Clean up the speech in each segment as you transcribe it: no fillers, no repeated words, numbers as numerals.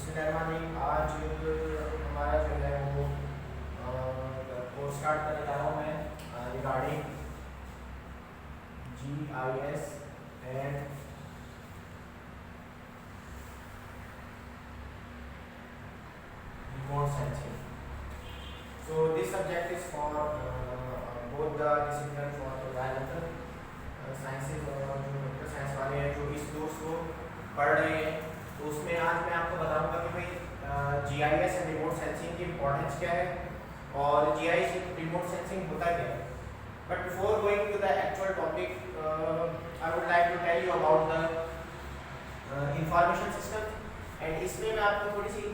Cinematic आज हमारा जो है वो कोर्स स्टार्ट करने जा रहा हूँ मैं regarding GIS and remote sensing. So this subject is for both the discipline for environmental sciences और जो कंप्यूटर साइंस वाले हैं जो इस कोर्स को पढ़ रहे हैं, तो उसमें आज मैं आपको बताऊंगा कि भाई GIS एंड रिमोट सेंसिंग की इम्पोर्टेंस क्या है और GIS रिमोट सेंसिंग होता क्या है. But before going to the actual topic, I would like to tell you about the information system. And इसमें मैं आपको थोड़ी सी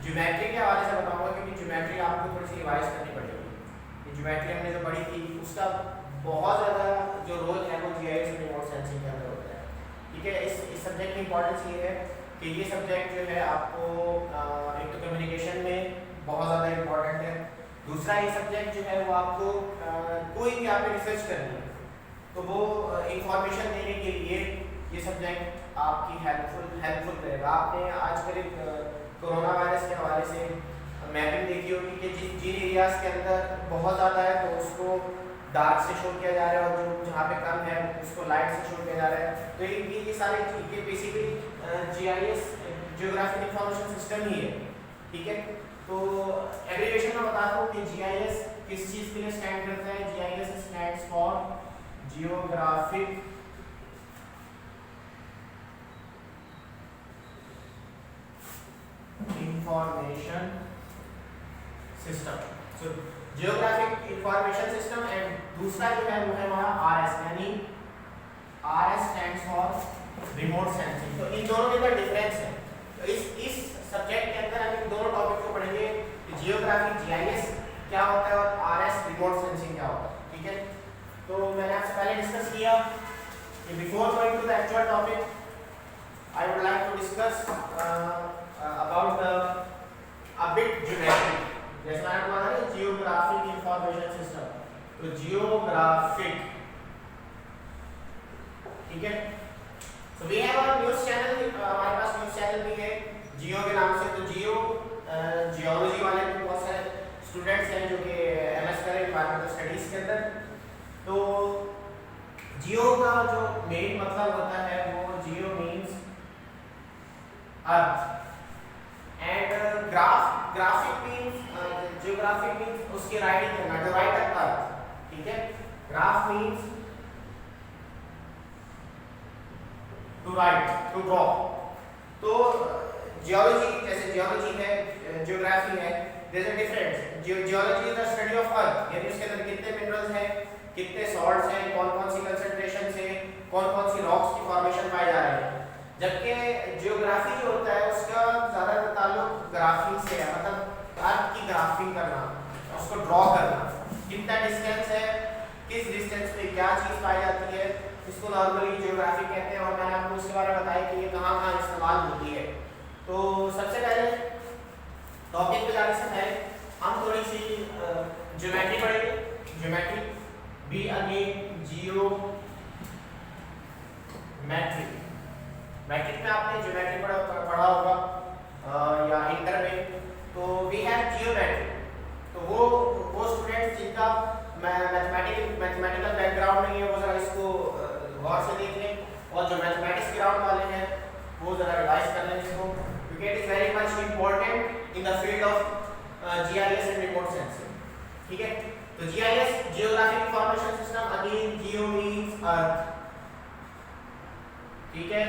ज्योमेट्री के हवाले से बताऊंगा क्योंकि ज्योमेट्री आपको थोड़ी सी रिवाइज करनी पड़ेगी. ज्योमेट्री हमने जो पढ़ी थी उसका बहुत ज़्यादा जो रोल है वो GIS और रिमोट सेंसिंग के अंदर होता है. ठीक है, इस सब्जेक्ट की इंपॉर्टेंस ये है कि ये सब्जेक्ट जो है आपको एक तो कम्युनिकेशन में बहुत ज़्यादा इम्पोर्टेंट है. दूसरा ये सब्जेक्ट जो है वो आपको कोई भी आपने रिसर्च करनी है तो वो इंफॉर्मेशन देने के लिए ये सब्जेक्ट आपकी हेल्पफुल रहेगा. आपने आज करीब कोरोना वायरस के हवाले से मैपिंग देखी होगी कि जिन एरियाज़ के अंदर बहुत ज़्यादा है तो उसको डार्क से शो किया जा रहा है और जो जहाँ पे कम है उसको लाइट से शो किया जा रहा है. तो ये सारे चीज़ें basically GIS geographic information system ही है. ठीक है, तो एब्रिविएशन में बताता हूँ कि GIS किस चीज़ के लिए स्टैंड करता है. GIS stands for geographic information system. So geographic information system and दूसरा जो है वो है हमारा RS, यानी RS stands for remote sensing. तो इन दोनों के अंदर डिफरेंस है. तो इस सब्जेक्ट के अंदर हम इन दोनों टॉपिक को पढ़ेंगे कि जियोग्राफिक GIS क्या होता है और RS रिमोट सेंसिंग क्या होता है. ठीक है, तो मैंने आपसे पहले डिस्कस किया कि before going to the actual topic I would like to discuss about a bit geometry. जैसे मैंने बोला ना जियोग्राफिक इंफॉर्मेशन सिस्टम, तो जियोग्राफिक. ठीक है, so we have our news channel, हमारे पास न्यूज़ चैनल भी है जियो के नाम से. तो जियो जियोलॉजी वाले भी बहुत सारे स्टूडेंट्स हैं जो कि MS करें एनवायरमेंटल स्टडीज के अंदर. तो जियो का जो मेन मतलब होता है वो geo means earth and graphic means geographic means उसकी राइटिंग करना, टू राइट अ अर्थ. ठीक है, graph means to write, to draw. तो जियोलॉजी, जैसे जियोलॉजी है, जियोग्राफी है, there is a difference. Geology is the study of earth, यानी उसके अंदर कितने मिनरल्स हैं, कितने सॉल्ट्स हैं, कौन-कौन सी कंसंट्रेशन से कौन-कौन सी रॉक्स की फॉर्मेशन पाई जा रही है. जबकि जियोग्राफी जो होता है उसका ज़्यादा ताल्लुक ग्राफिंग से है, मतलब अर्थ की ग्राफिंग करना, उसको ड्रॉ करना, कितना डिस्टेंस है, किस डिस्टेंस पे क्या चीज़ पाई जाती है, इसको नॉर्मली जियोग्राफी कहते हैं. और मैंने आपको उसके बारे में बताया कि ये कहाँ इस्तेमाल होती है. तो सबसे पहले टॉपिक पे जाने से पहले हम थोड़ी सी ज्योमेट्री पढ़ेंगे. ज्योमेट्री बी अगेन जियोमेट्री. मैट्रिक में आपने ज्योमेट्री पढ़ा होगा या इंटर में. तो वी हैव जियोमेट्री. तो वो स्टूडेंट्स जिनका मैथमेटिकल बैकग्राउंड नहीं है वो ज़रा इसको गौर से देख लें, और जो मैथमेटिक्स ग्राउंड वाले हैं वो ज़रा रिवाइज कर लें इसको, क्योंकि it is very much important in the field of GIS and remote sensing. ठीक है, तो GIS geographic information system, again जियो मीन्स अर्थ. ठीक है,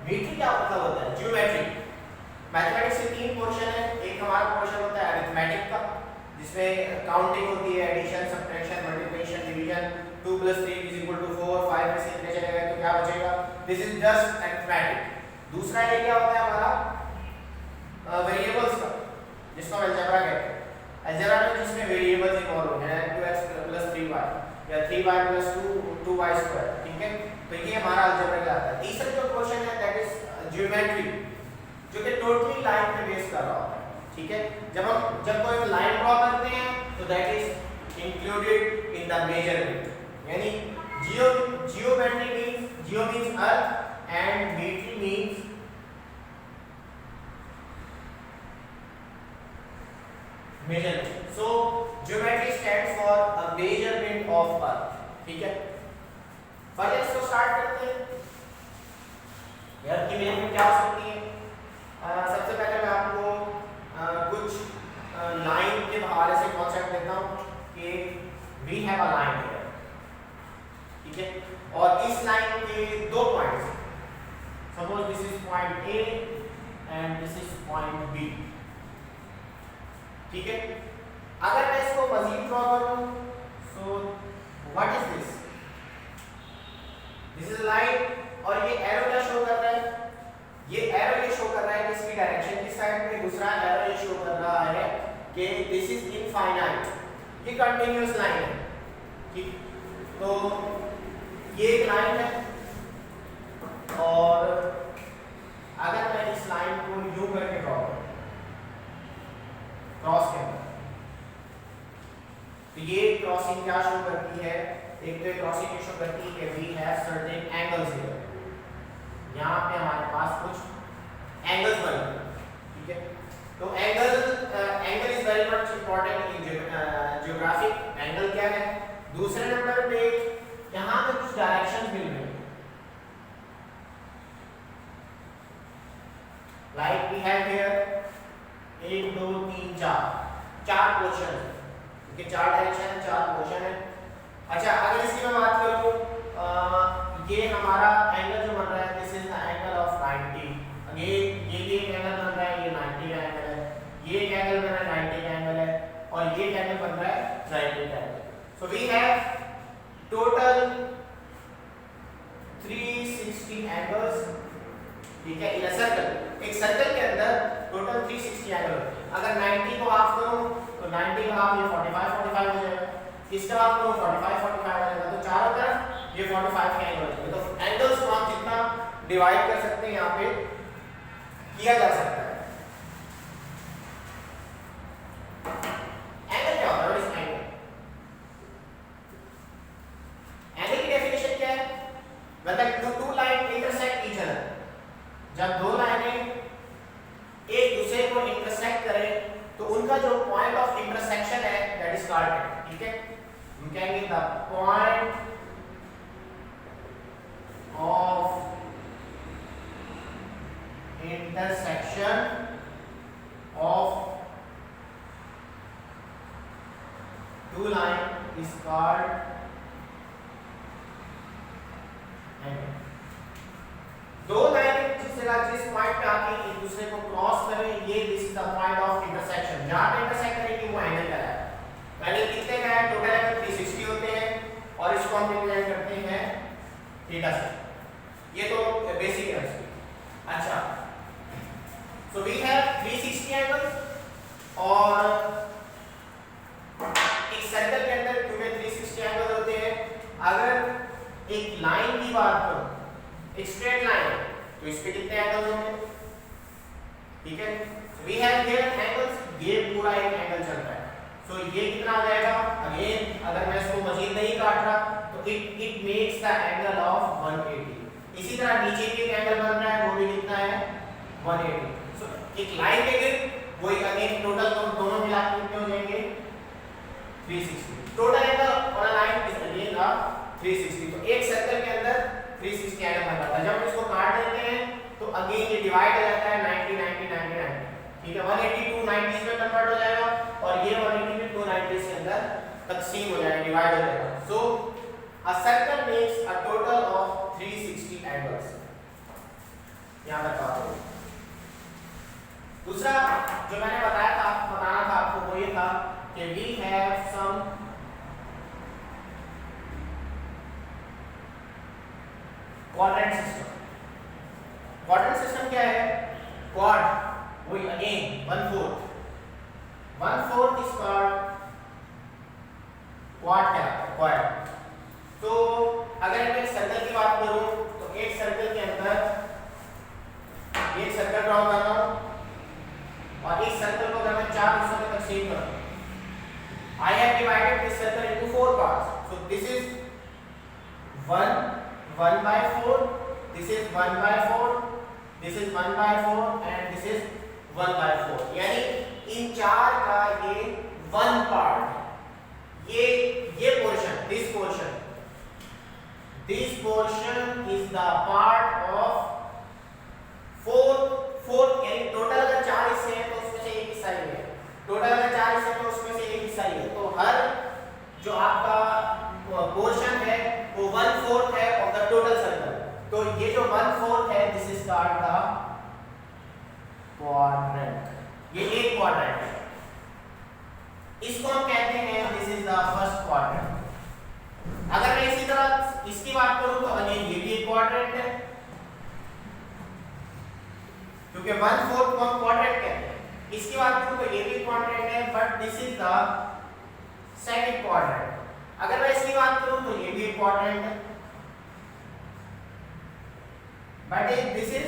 मेट्री क्या मतलब होता है, ज्योमेट्री. मैथमेटिक्स के तीन पोर्शन है. एक हमारा पोर्शन होता है अरिथमेटिक का, जिसमें काउंटिंग होती है, एडिशन, सब्ट्रैक्शन, मल्टीप्लिकेशन, डिवीजन. 2 + 3 = 4, 5 में से इतने चले गए तो क्या बचेगा. This is just arithmetic. दूसरा एरिया होता है हमारा वेरिएबल्स का, जिसको हम अलजेब्रा कहते हैं. अलजेब्रा में जिसमें वेरिएबल्स इन्वॉल्व हैं, 2x + 3y या 3y + 2y². ठीक है, तो ये हमारा अलजेब्रा कहलाता है. तीसरा जो क्वेश्चन है दैट इज ज्योमेट्री, जो कि टोटली लाइन पे बेस कर रहा होता है. ठीक है, जब कोई लाइन ड्रॉ करते हैं तो that is included in the measurement. यानी geometry means, geo means earth and metry means measurement. So geometry stands for a measurement of earth, ठीक है। पहले इसको स्टार्ट करते हैं। अर्थ की मेजरमेंट क्या हो सकती है? सबसे पहले मैं आपको कुछ लाइन के हवाले से कॉन्सेप्ट देता हूँ कि we have a line here, ठीक है, और इस लाइन के दो points, suppose this is point A and this is point B, ठीक है। अगर मैं इसको मजीद ड्रॉ करूं, so what is this? This is line, और ये एरो क्या शो कर रहा है? ये एरो ये शो कर रहा है कि इसकी डायरेक्शन किस साइड में, दूसरा एरो ये शो कर रहा है कि दिस इज इनफाइनाइट, ये कंटीन्यूअस लाइन है, ठीक। तो ये एक लाइन है, और अगर मैं इस लाइन को यूं करके ड्रॉ करूं क्रॉस के अंदर, तो ये क्रॉसिंग क्या शो करती है? एक तो क्रॉसिंग ये शो करती है कि we have certain angles here, यहाँ पे हमारे पास कुछ एंगल्स बने, ठीक है। तो angle is very much important in geography. Angle क्या है? दूसरे नंबर पे यहाँ पे कुछ डायरेक्शंस मिल रही हैं, like we have here 1 2 3 4 portion, क्योंकि 4 डायरेक्शन है, 4 पोर्शन है। अच्छा, अगर इसकी मैं बात करूँ, ये हमारा एंगल जो बन रहा है, this is the angle of 90, ये भी एक एंगल बन रहा है, ये 90 का एंगल है, ये एक एंगल बन रहा है 90 का एंगल है, और ये एंगल बन रहा है 90 का angle. So we have total 360 angles, ठीक है, इन अ सर्कल। एक सर्कल के अंदर टोटल 360 एंगल। अगर 90 को हाफ करूं तो 90 का हाफ ये 45 हो जाएगा, इसका हाफ करूं 45 हो जाएगा, तो चारों तरफ ये 45 के एंगल होंगे। तो एंगल्स को हम जितना डिवाइड कर सकते हैं यहाँ पे किया जा सकता है। एंगल क्या होता है? What is angle? एंगल की डेफिनेशन क्या है? When the two line intersect each other, जब दो लाइनें एक दूसरे को इंटरसेक्ट करें तो उनका जो पॉइंट ऑफ इंटरसेक्शन है दैट इज कॉल्ड, ठीक है, हम कहेंगे the point of intersection of two line is called angle. दो लाइनें जिस जगह जिस पॉइंट पे आके एक दूसरे को क्रॉस करें, ये this is the point of intersection. जहां पे इंटरसेक्ट करेंगे वो एंगल का है। पहले कितने का है? टोटल एंगल 360 होते हैं, और इसको हम रिप्रेजेंट करते हैं थीटा से। ये तो बेसिक है इसकी। अच्छा, सो वी हैव 360 एंगल्स, और एक सर्कल के अंदर क्योंकि 360 एंगल होते हैं, अगर एक लाइन की बात करूं, एक स्ट्रेट लाइन है, तो इस पे कितने एंगल्स होंगे? ठीक है, वी हैव हियर एंगल्स, ये पूरा एक एंगल चलता है। सो ये कितना आ जाएगा? अगेन अगर मैं इसको मजीद नहीं काट रहा तो it makes the angle of 180। इसी तरह नीचे भी एक एंगल बन रहा है, वो भी कितना है? 180। सो एक लाइन के गिर्द वही अगेन टोटल दोनों मिला के कितने हो जाएंगे? 360। Total angle on a line is again 360। तो एक सर्कल के अंदर 360 एंगल बन जाता है। जब इसको काट देते हैं तो अगेन ये डिवाइड हो जाता है 90 90 90 90, ठीक है। 180 290 में कन्वर्ट हो जाएगा, और ये 180 में 290 के अंदर तकसीम हो जाएगा, डिवाइड हो जाएगा। So a circle makes a total of 360 angles. यहां तक बात हो। दूसरा जो मैंने बताना था आपको, वो ये था कि we have some quadrant system. Quadrant system क्या है? क्वाड, वही अगेन 1/4 इज कॉल्ड क्वाड। क्या है? क्वाड। तो अगर मैं एक सर्कल की बात करूं तो एक सर्कल के अंदर एक सर्कल ड्रॉ कर रहा हूं, और इस सर्कल को अगर मैं 4 हिस्सों में तकसीम करूं, I have divided this circle into 4 parts. So this is 1/4, this is 1/4, this is 1/4, and this is 1/4। यानी इन चार का ये portion is the part of fourth यानी टोटल अगर 4 हिस्से हैं तो उसमें से एक हिस्सा ही है, टोटल अगर 4 हिस्से हैं तो उसमें से एक हिस्सा ही है, तो हर जो आपका पोर्शन है वो 1/4 है ऑफ द टोटल सर्कल। तो ये जो 1/4 है this is called the quadrant, ये एक क्वाड्रेंट है, इसको हम कहते हैं this is the first quadrant. अगर मैं इसी तरह इसकी बात करूं तो अगेन ये भी एक क्वाड्रेंट है, क्योंकि 1/4 को हम क्वाड्रेंट कहते हैं। इसकी बात करूं तो ये भी क्वाड्रेंट है, but this is the second quadrant. अगर मैं इसकी बात करूं तो ये भी एक क्वाड्रेंट है, but this is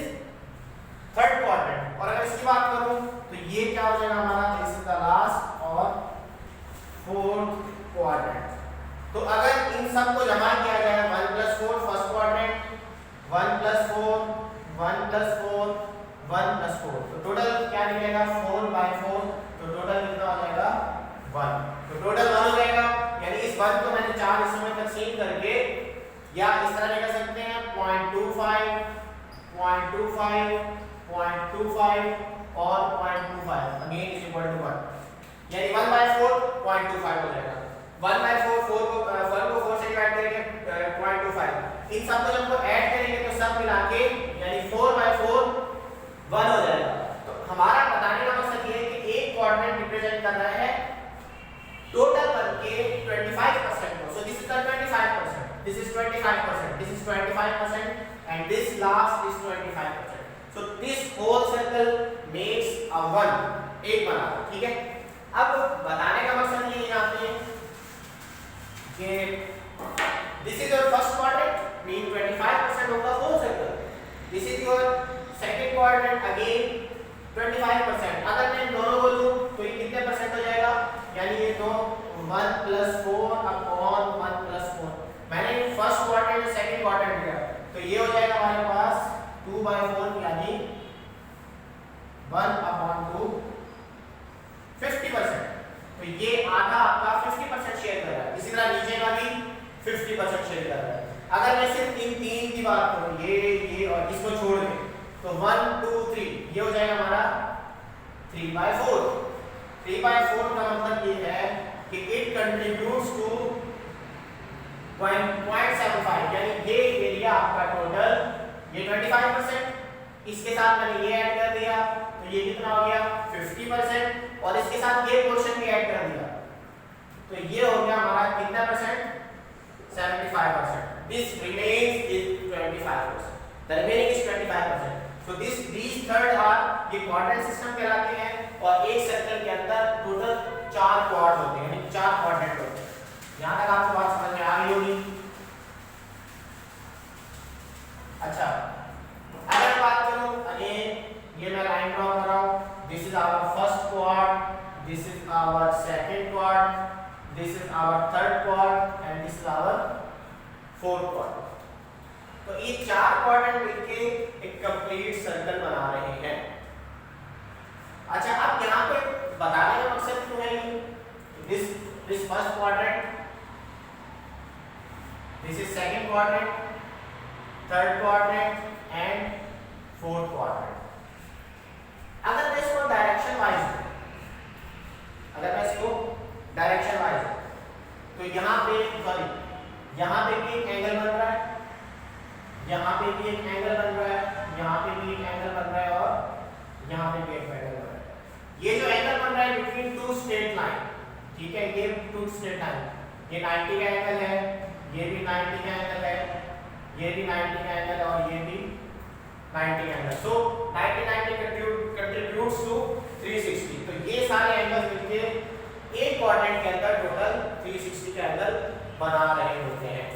third quadrant. और अगर इसकी बात करूं तो ये क्या हो जाएगा हमारा, दिस इज द लास्ट और फोर्थ क्वाड्रेंट। तो अगर इन सब को जमा किया जाए 1 + 4 फर्स्ट क्वाड्रेंट, 1 + 4 1 + 4 1 + 4, तो टोटल क्या निकलेगा 4/4, तो टोटल कितना हो जाएगा 1, तो टोटल 1 हो जाएगा। यानी इस 1 को मैंने 4 हिस्सों में तकसीम करके या इस तरह लिख सकते हैं 0.25 0.25 0.25 और 0.25 अगेन इज इक्वल टू 1, यानी 1/4 0.25 हो जाएगा। 1/4 4 को 1 को 4 से डिवाइड करेंगे 0.25, इन सब को जब को ऐड करेंगे तो सब मिला के यानी 4/4 1 हो जाएगा। तो हमारा बताने का मकसद ये है कि एक क्वाड्रेंट रिप्रेजेंट कर रहा है टोटल बन के 25% को। So this is the 25%, this is 25%, this is 25% and this last is 25%. So this whole circle makes a 1, एक बना, ठीक है। अब बताने का मकसद ये यहाँ पे कि this is your first quadrant, mean 25% of the whole circle. This is your second quadrant, again 25%. अगर मैं दोनों को लूँ तो ये कितने परसेंट हो जाएगा, यानी ये तो 1 + 4 अपॉन 1 + 4। मैंने फर्स्ट क्वाड्रेंट और सेकंड क्वाड्रेंट लिया, तो ये हो जाएगा हमारे पास 2/4 यानी 1/2 50%। तो ये आधा आपका 50% शेयर कर रहा है, इसी तरह नीचे का भी 50% शेयर कर रहा है। अगर मैं सिर्फ इन तीन की बात करूं, ये और इसको छोड़ के, तो 1 2 3 ये हो जाएगा हमारा 3/4। 3/4 का मतलब ये है कि इट कंट्रीब्यूट्स टू 0.75, यानी ये एरिया आपका टोटल ये 25%, इसके साथ मैंने ये ऐड कर दिया तो ये कितना हो गया 50%, और इसके साथ ये पोर्शन भी ऐड कर दिया तो ये हो गया हमारा कितना percent 75%. This remains is 25%. The remaining is 25%. So these third are ये quadrant system कहलाते हैं, और एक सर्कल के अंदर टोटल 4 क्वाड्रेंट होते हैं, यानी 4 क्वाड्रेंट होते हैं। यहाँ तक आपको बात समझ में आ गई होगी। अच्छा, अगर बात करूं अगेन ये मैं लाइन ड्रॉ कर रहा हूं, this is our first quad, this is our second quad, this is our third quad and this is our fourth quad. तो ये 4 क्वाड्रेंट मिलके एक कंप्लीट सर्कल बना रहे हैं। अच्छा, अब यहाँ पे बताने का मकसद क्यों है ये, this first quadrant, this is second quadrant, third quadrant and fourth quadrant. अगर मैं इसको डायरेक्शन वाइज तो यहाँ पे भी एक एंगल बन रहा है, यहाँ पे भी एक एंगल बन रहा है, यहाँ पे भी एक एंगल बन रहा है, और यहाँ पे भी एक एंगल बन रहा है। ये जो एंगल बन रहा है बिटवीन 2 स्ट्रेट लाइन, ठीक है, ये 2 स्ट्रेट लाइन, ये 90 का एंगल है, ये भी 90 का एंगल है, ये भी 90 का एंगल है, और ये भी 90 का एंगल। So 90 contributes to 360। तो ये सारे एंगल्स मिलके एक क्वाड्रेंट के अंदर टोटल 360 का एंगल बना रहे होते हैं।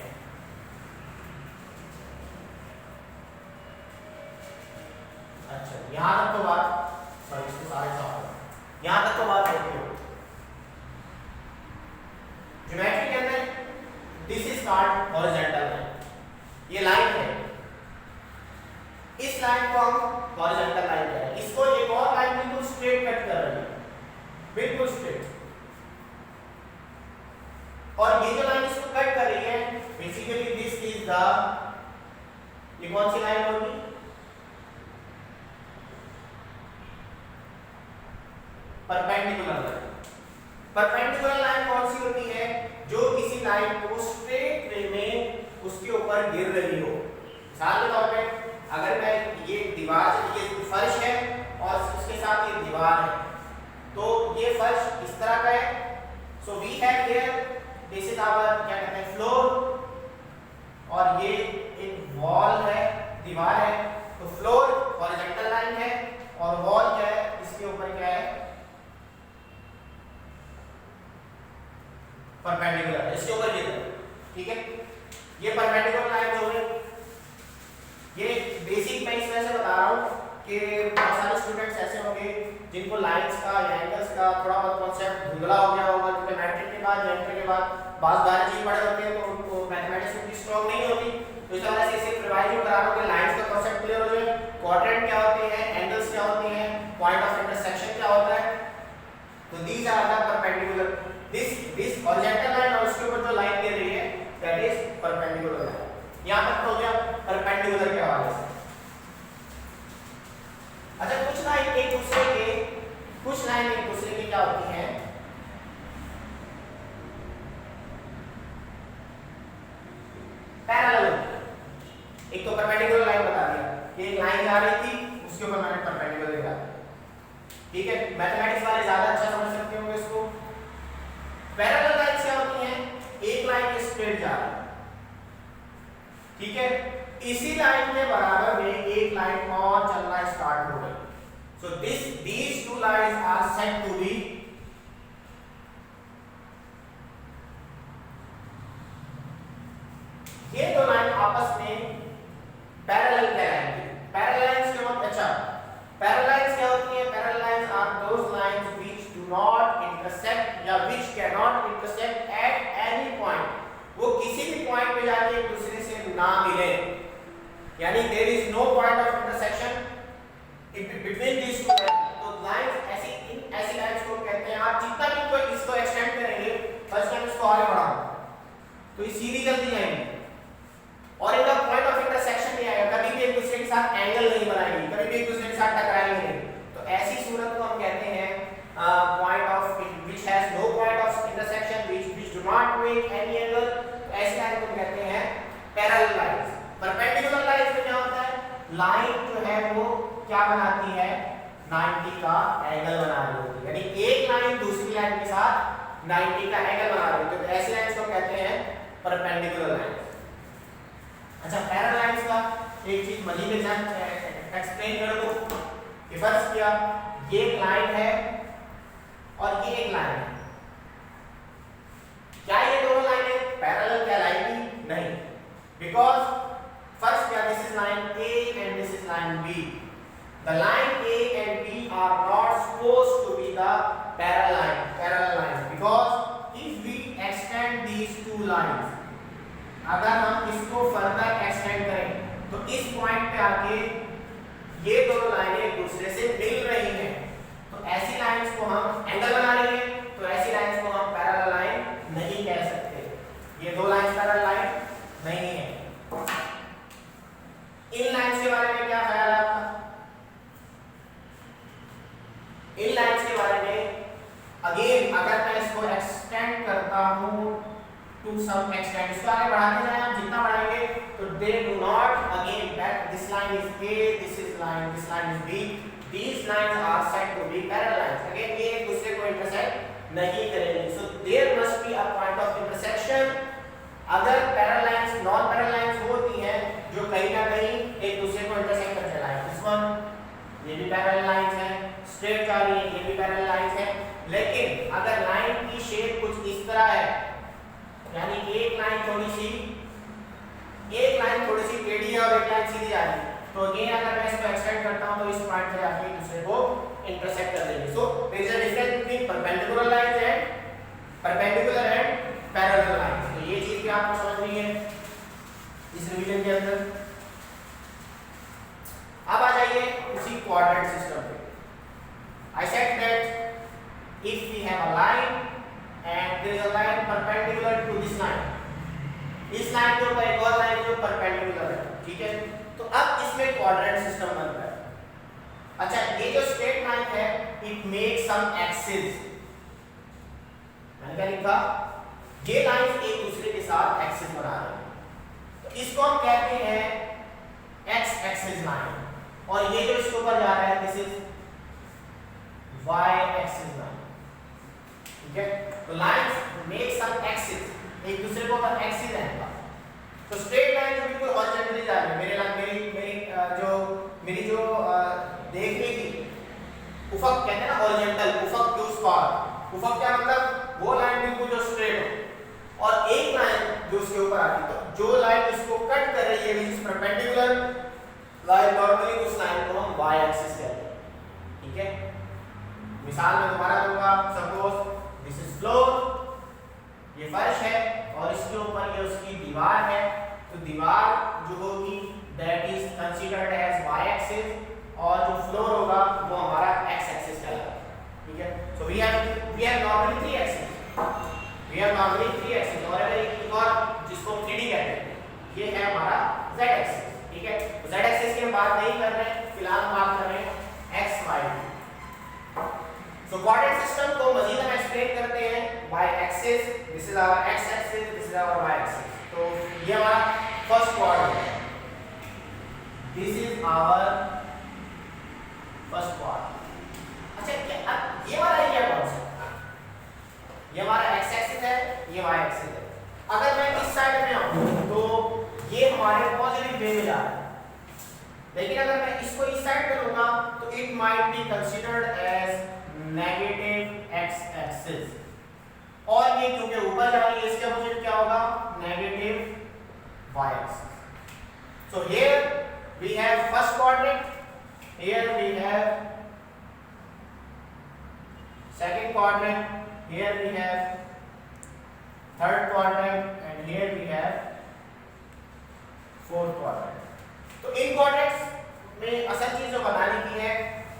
अच्छा, यहाँ तक तो बात, सॉरी इसको सारे साफ, यहाँ तक तो बात होती है। ज्योमेट्री के अंदर this is called horizontal line, ये लाइन है, इस लाइन को हम हॉरिजॉन्टल लाइन कहते हैं। इसको एक और लाइन बिल्कुल स्ट्रेट कट कर रही है, बिल्कुल स्ट्रेट, और ये जो लाइन इसको कट कर रही है बेसिकली दिस इज द कौन सी लाइन होगी? Perpendicular line. परपेंडिकुलर लाइन कौन सी होती है? जो किसी लाइन को स्ट्रेट वे में उसके ऊपर गिर रही हो। मिसाल के तौर पे अगर मैं ये दीवार, ये फर्श है और उसके साथ ये दीवार है, तो ये फर्श इस तरह का है। So we have here this is our क्या कहते हैं फ्लोर, और ये एक वॉल है, दीवार है। तो फ्लोर हॉरिजॉन्टल लाइन है और वॉल क्या है, इसके ऊपर क्या है, परपेंडिकुलर है, इसके ऊपर ये, ठीक है। ये परपेंडिकुलर लाइन जो है, ये बेसिक मैं इस वजह से बता रहा हूँ कि बहुत सारे स्टूडेंट्स ऐसे होंगे जिनको लाइंस का या एंगल्स का थोड़ा बहुत कॉन्सेप्ट धुंधला हो गया होगा, क्योंकि मैट्रिक के बाद या इंटर के बाद बहुत बार चीज पढ़े होते हैं, तो उनको मैथमेटिक्स उतनी स्ट्रांग नहीं होती। तो इस वजह से इसे रिवाइज करा रहा हूँ कि लाइंस का कॉन्सेप्ट क्लियर हो जाए, क्वाड्रेंट क्या होते हैं, एंगल्स क्या होते हैं, पॉइंट ऑफ इंटरसेक्शन क्या होता है। तो these are the perpendicular, this horizontal line और उसके ऊपर जो लाइन दे रही है दैट इज परपेंडिकुलर लाइन। यहां तक तो हो गया परपेंडिकुलर के हवाले से। अच्छा, कुछ लाइन एक दूसरे के क्या होती हैं, पैरेलल। एक तो परपेंडिकुलर लाइन बता दिया कि एक लाइन जा रही थी, उसके ऊपर मैंने परपेंडिकुलर लिखा, ठीक है। मैथमेटिक्स वाले ज्यादा अच्छा समझ सकते होंगे इसको। पैरेलल लाइन क्या होती हैं? एक लाइन स्ट्रेट जा रही है, ठीक है, इसी लाइन के बराबर में एक लाइन और चलना स्टार्ट हो गई। सो these two lines are said to be ये दो लाइन आपस में पैरेलल कहलाएंगी। पैरेलल लाइंस क्या होती है? अच्छा, पैरेलल लाइंस क्या होती है? Parallel lines are those lines which do not intersect या which cannot intersect at any point। वो किसी भी पॉइंट पे जाके एक दूसरे से ना मिले, यानी there is no point of intersection between these two lines. तो लाइंस ऐसी लाइंस को कहते हैं, आप जितना भी इसको एक्सटेंड करेंगे, फर्स्ट टाइम इसको आगे बढ़ाओ तो ये सीधी चलती जाएंगी और इनका पॉइंट ऑफ इंटरसेक्शन नहीं आएगा, कभी भी एक दूसरे के साथ एंगल नहीं बनाएंगे, कभी भी एक दूसरे के साथ टकराएंगे नहीं। तो ऐसी सूरत को हम कहते हैं point of which has no point of intersection, which do not make any angle. ऐसी लाइन को कहते हैं पैरेलल लाइंस। परपेंडिकुलर लाइंस में क्या होता है? लाइन जो है वो क्या बनाती है? 90 का एंगल बना रही होती है, यानी एक लाइन दूसरी लाइन के साथ 90 का एंगल बना रही होती है। तो ऐसी लाइंस को कहते हैं परपेंडिकुलर लाइंस। अच्छा, पैरेलल लाइंस का एक चीज मजीद एक्सप्लेन कर दो कि फर्स्ट किया ये एक लाइन है और ये एक लाइन है, क्या ये दोनों लाइनें पैरेलल कहलाएंगी? नहीं, बिकॉज फर्स्ट क्या, this is line A and this is line B। The line A and B are not supposed to be the parallel lines because if we extend these two lines, अगर हम इसको further extend करें तो इस point पे आके ये दोनों लाइनें एक दूसरे से मिल रही हैं, तो ऐसी लाइंस को हम एंगल बना रही हैं, तो ऐसी लाइंस को हम पैरेलल लाइन नहीं कह सकते। ये दो लाइंस पैरेलल लाइन नहीं है। इन लाइंस के बारे में क्या ख्याल है आपका? इन लाइंस के बारे में अगेन अगर मैं इसको एक्सटेंड करता हूं टू सम एक्सटेंट, इसको आगे बढ़ाते जाएं, आप जितना बढ़ाएंगे तो they do not again that this line is A, this line is B, these lines are said to be parallel lines। Again ये एक दूसरे को इंटरसेक्ट नहीं करेंगे, so there must be a point of intersection. अगर parallel lines non parallel lines होती हैं जो कहीं ना कहीं एक दूसरे को इंटरसेक्ट करते हैं, दिस वन ये भी पैरेलल लाइंस है, स्ट्रेट जा रही है, ये भी पैरेलल लाइंस है। लेकिन अगर लाइन की शेप कुछ इस तरह है, यानी एक लाइन थोड़ी सी टेढ़ी है और एक लाइन सीधी जा रही है, तो अगेन अगर मैं इसको एक्सटेंड करता हूं तो इस पॉइंट से आके एक दूसरे को इंटरसेक्ट कर देंगे। So there is a difference between perpendicular lines and parallel lines. तो ये चीज भी आपको समझनी है इस रिवीजन के अंदर। अब आ जाइए उसी कोऑर्डिनेट सिस्टम पे। I said that if we have a line and there is a line perpendicular to this line, इस लाइन के ऊपर एक और लाइन जो परपेंडिकुलर है, ठीक है, तो अब इसमें क्वाड्रेंट सिस्टम बन रहा है। अच्छा, ये जो स्ट्रेट लाइन है इट मेक सम एक्सिस, मैंने क्या लिखा, ये लाइन एक दूसरे के साथ एक्सिस बना रहे हैं, तो इसको हम कहते हैं एक्स एक्सिस लाइन, और ये जो इसके ऊपर जा रहा है this is Y axis line. ठीक है, तो लाइंस मेक सम एक्सिस, एक दूसरे को ऊपर एक्सिस है इनका। तो स्ट्रेट लाइन जो बिल्कुल हॉरिजॉन्टली जा रही है, मेरी जो देखने की उफक कहते हैं ना, हॉरिजॉन्टल उफक के उस पार, उफक क्या मतलब वो लाइन बिल्कुल जो स्ट्रेट हो, और एक लाइन जो उसके ऊपर आती है, तो जो लाइन इसको कट कर रही है which is perpendicular line, normally उस लाइन को हम वाई एक्सिस कहते हैं। ठीक है, मिसाल में दोबारा दूंगा, सपोज दिस इज फ्लोर, ये फर्श है और इसके ऊपर ये उसकी दीवार है, तो दीवार जो होगी that is considered as Y axis, और जो फ्लोर होगा वो हमारा एक्स एक्सिस कहलाता है। ठीक है, so we have normally 3 axis, और एक और जिसको 3D कहते हैं, ये है हमारा z एक्सिस। ठीक है, तो z एक्सिस की हम बात नहीं कर रहे हैं, फिलहाल हम बात कर रहे हैं x y। So coordinate system को मजीद हम एक्सप्लेन करते हैं y axis, this is our x axis, this is our y axis. तो ये हमारा फर्स्ट कोऑर्डिनेट है, this is our first coordinate. अच्छा, क्या अब ये वाला एरिया कौन सा है? ये हमारा x एक्सिस है, ये y एक्सिस है। अगर मैं इस साइड में आऊं तो ये हमारे पॉजिटिव वे में जा रहा है, लेकिन अगर मैं इसको इस साइड पे लूंगा तो it might be considered as negative x axis, और ये क्योंकि ऊपर जा रही है इसके अपोजिट क्या होगा, negative y axis. So here we have first coordinate, here we have second quadrant, here we have third quadrant, and here we have fourth quadrant। तो इन quadrants में असल चीज जो बताने की है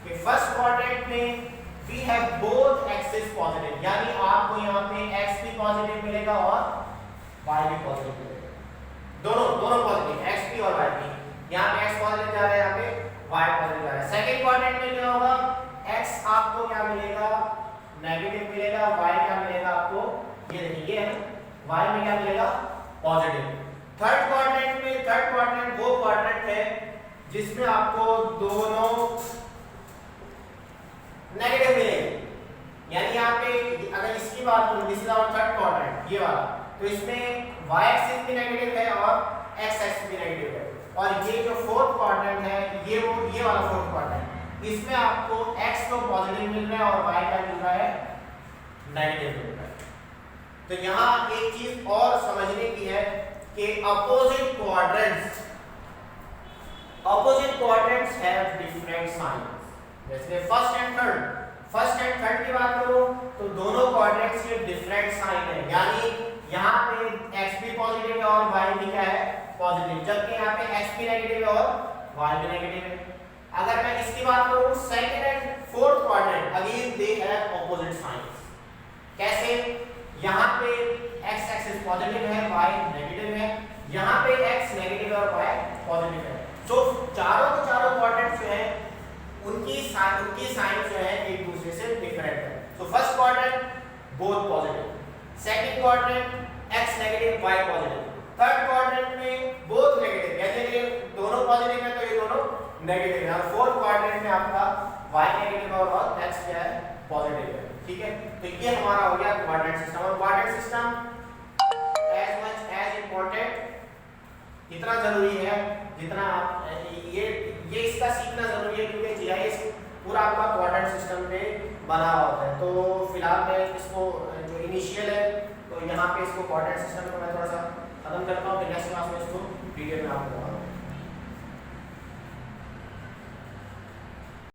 कि फर्स्ट क्वाड्रेंट में we have both axes positive, यानी आपको यहाँ पे x भी पॉजिटिव मिलेगा और y भी पॉजिटिव मिलेगा, दोनों पॉजिटिव, x भी और y भी। यहाँ पे x पॉजिटिव जा रहा है, यहाँ पे y पॉजिटिव जा रहा है। सेकंड क्वाड्रेंट में क्या होगा, x आपको क्या मिलेगा, नेगेटिव मिलेगा, y क्या मिलेगा आपको, ये देखिए है ना, y में क्या मिलेगा, पॉजिटिव। थर्ड क्वाड्रेंट वो क्वाड्रेंट है जिसमें आपको दोनों नेगेटिव मिलेंगे, यानी यहाँ पे अगर इसकी बात करूं, this is our third quadrant, ये वाला, तो इसमें y एक्सिस भी नेगेटिव है और x एक्सिस भी नेगेटिव है, और ये जो फोर्थ क्वाड्रेंट है ये वाला फोर्थ क्वाड्रेंट, इसमें आपको x तो पॉजिटिव मिल रहा है और y क्या मिल रहा है, नेगेटिव मिल रहा है। तो यहाँ एक चीज और समझने की है कि opposite quadrants have different science. जैसे फर्स्ट एंड थर्ड की बात करूं तो दोनों क्वाड्रेंट्स के डिफरेंट साइन है, यानी यहाँ पे x भी पॉजिटिव है और y भी क्या है, पॉजिटिव, जबकि यहाँ पे x भी नेगेटिव है और y भी नेगेटिव है। अगर मैं इसकी बात करूं second and fourth quadrant, again they have opposite science. कैसे, यहाँ पे x एक्सिस पॉजिटिव है, y नेगेटिव है, यहाँ पे x नेगेटिव है और y पॉजिटिव है। सो चारों क्वाड्रेंट्स जो है उनकी साइन जो है एक दूसरे से डिफरेंट है। So first quadrant both positive, second quadrant x negative y positive, third quadrant में बोथ नेगेटिव, यानी ये दोनों पॉजिटिव है तो ये दोनों नेगेटिव है, और फोर्थ क्वाड्रेंट में आपका y नेगेटिव और x क्या है, पॉजिटिव है। ठीक है, तो ये हमारा हो गया क्वाड्रेंट सिस्टम। और quadrant system as much as important, इतना जरूरी है जितना आप ये इसका सीखना जरूरी है, क्योंकि जीआईएस पूरा आपका क्वाड्रेंट सिस्टम पे बना हुआ होता है। तो फिलहाल मैं इसको जो इनिशियल है तो यहाँ पे इसको क्वाड्रेंट सिस्टम को मैं थोड़ा सा खत्म करता हूँ, फिर नेक्स्ट क्लास में इसको डिटेल में आपको